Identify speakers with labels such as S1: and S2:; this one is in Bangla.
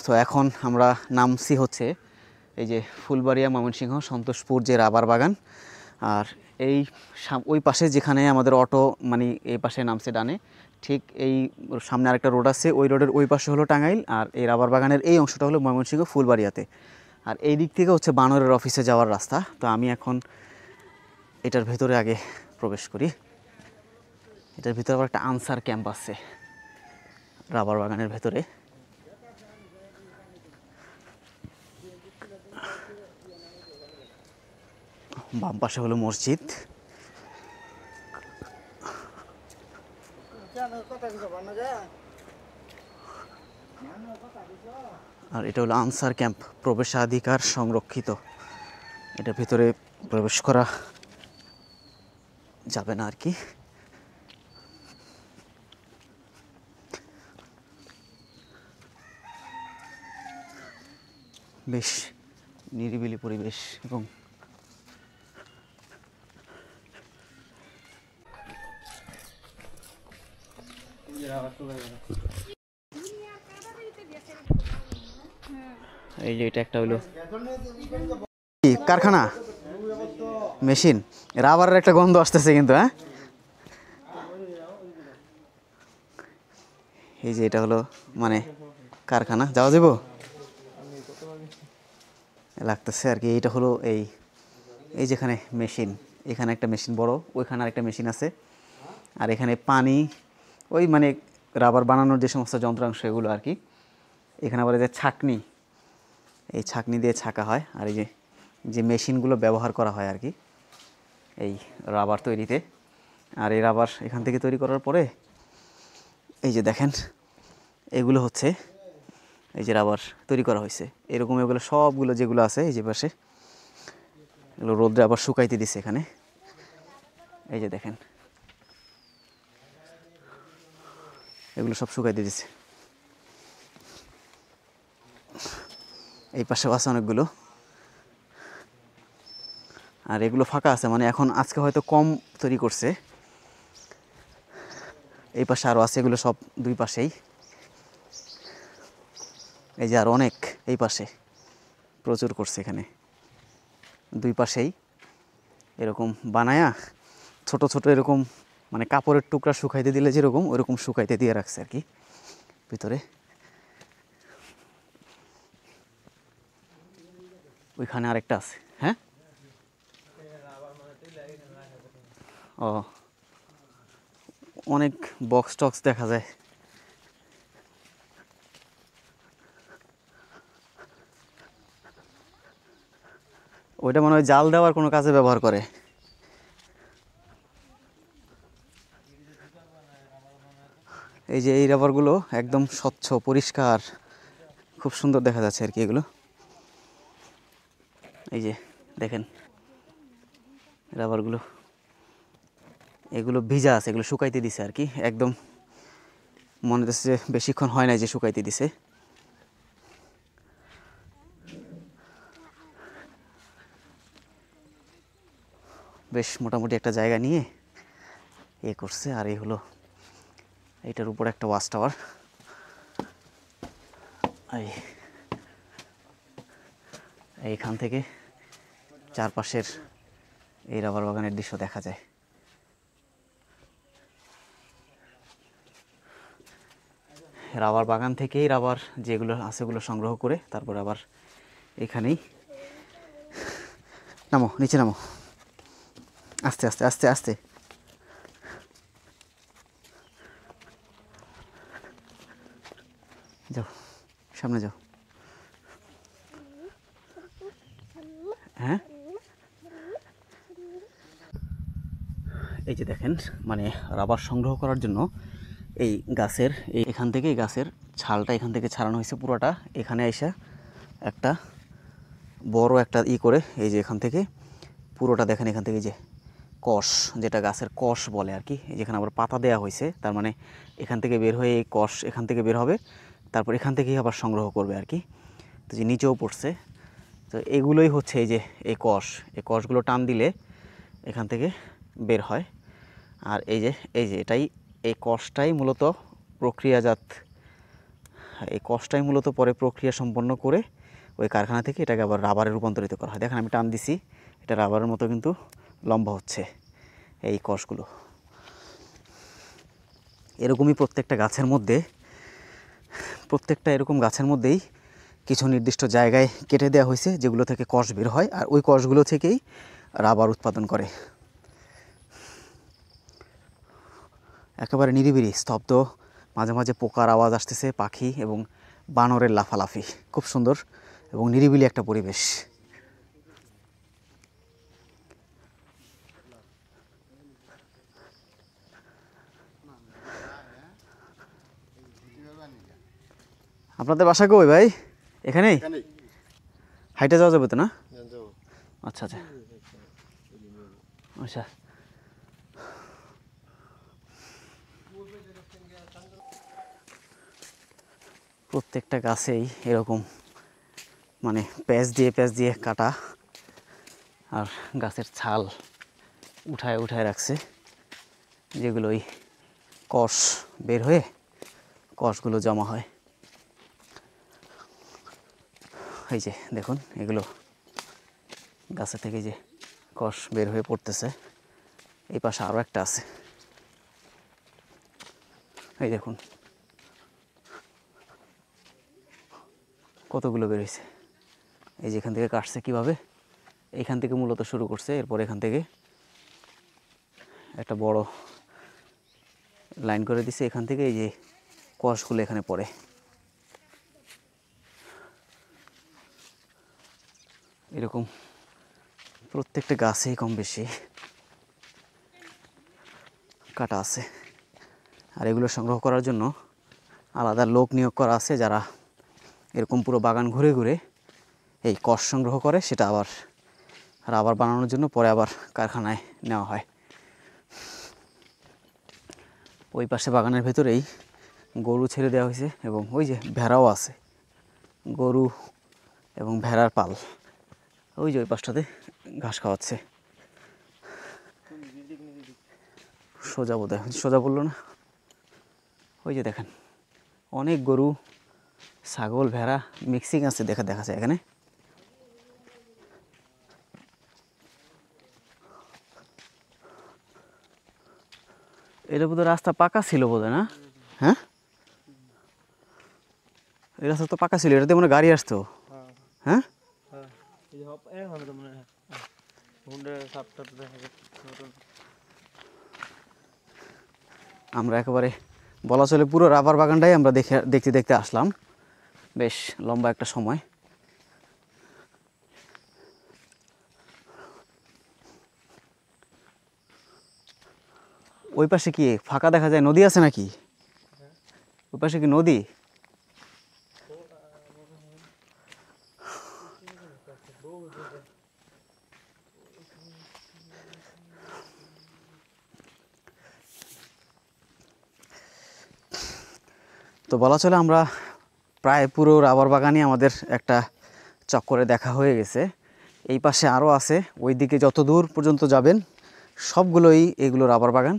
S1: তো এখন আমরা নামছি হচ্ছে এই যে ফুলবাড়িয়া ময়মনসিংহ সন্তোষপুর যে রাবার বাগান, আর এই ওই পাশে যেখানে আমাদের অটো মানে এই পাশে নামছে ডানে, ঠিক এই সামনে আরেকটা রোড আছে, ওই রোডের ওই পাশে হলো টাঙ্গাইল, আর এই রাবার বাগানের এই অংশটা হলো ময়মনসিংহ ফুলবাড়িয়াতে। আর এই দিক থেকে হচ্ছে বানরের অফিসে যাওয়ার রাস্তা। তো আমি এখন এটার ভেতরে আগে প্রবেশ করি। এটার ভিতরে আবার একটা আনসার ক্যাম্প আছে রাবার বাগানের ভেতরে। বাম পাশে হলো মসজিদ, আর এটা হলো আনসার ক্যাম্প, প্রবেশাধিকার সংরক্ষিত। এটার ভিতরে প্রবেশ করা যাবে না আর কি। বেশ নিরিবিলি পরিবেশ এবং এই যে এটা একটা হলো কারখানা, মেশিন, রাবারের একটা গন্ধ আসতেছে কিন্তু। হ্যাঁ, এই যে এটা হলো মানে কারখানা, যাওয়া যাবো লাগতেছে আর কি। এইটা হলো এই যেখানে মেশিন, এখানে একটা মেশিন বড়, ওইখানে আরেকটা মেশিন আছে, আর এখানে পানি ওই মানে রাবার বানানোর যে সমস্ত যন্ত্রাংশ এগুলো আর কি। এখানে আবার এই যে ছাঁকনি, এই ছাঁকনি দিয়ে ছাঁকা হয়। আর এই যে মেশিনগুলো ব্যবহার করা হয় আর কি এই রাবার তৈরিতে। আর এই রাবার এখান থেকে তৈরি করার পরে এই যে দেখেন এগুলো হচ্ছে এই যে রাবার তৈরি করা হয়েছে এরকম, এগুলো সবগুলো যেগুলো আছে এই যে পাশে এগুলো রোদ্রে আবার শুকাইতে দিছে এখানে। এই যে দেখেন এগুলো সব শুকাইতে দিছে। এই পাশেও আছে অনেকগুলো, আর এগুলো ফাঁকা আছে, মানে এখন আজকে হয়তো কম তৈরি করছে। এই পাশে আরও আছে, এগুলো সব দুই পাশেই। এই যে আর অনেক এই পাশে প্রচুর করছে এখানে, দুই পাশেই এরকম বানায়া ছোট ছোট এরকম মানে কাপড়ের টুকরা শুকাইতে দিলে যেরকম ওইরকম শুকাইতে দিয়ে রাখছে আর কি ভিতরে। ওইখানে আরেকটা আছে। হ্যাঁ, ও অনেক বক্স টক্স দেখা যায়। ওইটা মনে হয় জাল দেওয়ার কোনো কাজে ব্যবহার করে। এই যে এই রাবারগুলো একদম স্বচ্ছ পরিষ্কার, খুব সুন্দর দেখা যাচ্ছে আর কি এগুলো। এই যে দেখেন রাবারগুলো, এগুলো ভিজা আছে, এগুলো শুকাইতে দিছে আর কি। একদম মনে হচ্ছে যে বেশিক্ষণ হয় না যে শুকাইতে দিছে। বেশ মোটামুটি একটা জায়গা নিয়ে করছে। আর এই হলো এইটার উপর একটা ওয়াচ টাওয়ার। এইখান থেকে চারপাশের এই রাবার বাগানের দৃশ্য দেখা যায়। রাবার বাগান থেকেই রাবার যেগুলো আছে ওগুলো সংগ্রহ করে তারপর আবার এখানেই নামো, নিচে নামো, আস্তে আস্তে আস্তে আস্তে। যাও সামনে যাও। হ্যাঁ, এই যে দেখেন মানে রাবার সংগ্রহ করার জন্য এই গাছের এখান থেকে এই গাছের ছালটা এখান থেকে ছাড়ানো হয়েছে পুরোটা। এখানে এসে একটা বড় একটা করে এই যে এখান থেকে পুরোটা দেখেন, এখান থেকে যে কষ, যেটা গাছের কষ বলে আর কি, যেখানে আবার পাতা দেওয়া হয়েছে, তার মানে এখান থেকে বের হয়ে এই কষ এখান থেকে বের হবে, তারপর এখান থেকেই আবার সংগ্রহ করবে আর কি। তো যে নিচেও পড়ছে, তো এগুলোই হচ্ছে এই যে এই কষগুলো টান দিলে এখান থেকে বের হয়। আর এই যে এটাই এই কষটাই মূলত প্রক্রিয়াজাত এই কষটাই মূলত পরে প্রক্রিয়া সম্পন্ন করে ওই কারখানা থেকে এটাকে আবার রাবারে রূপান্তরিত করা হয়। দেখেন আমি টান দিছি, এটা রাবারের মতো কিন্তু লম্বা হচ্ছে এই কষগুলো। এরকমই প্রত্যেকটা এরকম গাছের মধ্যেই কিছু নির্দিষ্ট জায়গায় কেটে দেওয়া হয়েছে যেগুলো থেকে কষ বের হয়, আর ওই কষগুলো থেকেই রাবার উৎপাদন করে। একেবারে নিরিবিলি স্তব্ধ, মাঝে মাঝে পোকার আওয়াজ আসতেছে, পাখি এবং বানরের লাফালাফি, খুব সুন্দর এবং নিরিবিলি একটা পরিবেশ। আপনাদের বাসা কই ভাই? এখানেই? হাইটে যাওয়া যাবে তো না? আচ্ছা আচ্ছা আচ্ছা। প্রত্যেকটা গাছেই এরকম মানে প্যাঁচ দিয়ে কাটা, আর গাছের ছাল উঠায় রাখছে, যেগুলো ওই কষ বের হয়ে কষগুলো জমা হয়। এই যে দেখুন, এগুলো গাছে থেকে যে কষ বের হয়ে পড়তেছে। এই পাশে আরও একটা আছে, এই দেখুন কতগুলো বের হয়েছে। এই যে এখান থেকে কাটছে কীভাবে, এইখান থেকে মূলত শুরু করছে, এরপর এখান থেকে একটা বড় লাইন করে দিছে, এখান থেকে এই যে কষগুলো এখানে পড়ে। এরকম প্রত্যেকটা গাছেই কম বেশি কাটা আছে, আর এগুলো সংগ্রহ করার জন্য আলাদা লোক নিয়োগ করা আছে, যারা এরকম পুরো বাগান ঘুরে ঘুরে এই কষ সংগ্রহ করে, সেটা আবার রাবার বানানোর জন্য পরে আবার কারখানায় নেওয়া হয়। ওই পাশে বাগানের ভেতরেই গরু ছেড়ে দেওয়া হয়েছে, এবং ওই যে ভেড়াও আছে, গরু এবং ভেড়ার পাল ওই যে ওই পাশটাতে ঘাস খাওয়াচ্ছে। সোজা বোধ হয়, সোজা বললো না, ওই যে দেখেন অনেক গরু, ছাগল, ভেড়া মিক্সিং আছে দেখা যায় এখানে। এটা বোধহয় রাস্তা পাকা ছিল বোধহয়, না? হ্যাঁ, এই রাস্তা তো পাকা ছিল, এটাতে মনে গাড়ি আসতো। হ্যাঁ, আমরা একেবারে বলা চলে পুরো রাবার বাগানটাই আমরা দেখতে আসলাম, বেশ লম্বা একটা সময়। ওই পাশে কি ফাঁকা দেখা যায়, নদী আছে নাকি? ওই পাশে কি নদী? তো বলা চলে আমরা প্রায় পুরো রাবার বাগানই আমাদের একটা চক্করে দেখা হয়ে গেছে। এই পাশে আরও আছে, ওই দিকে যত দূর পর্যন্ত যাবেন সবগুলোই এগুলো রাবার বাগান।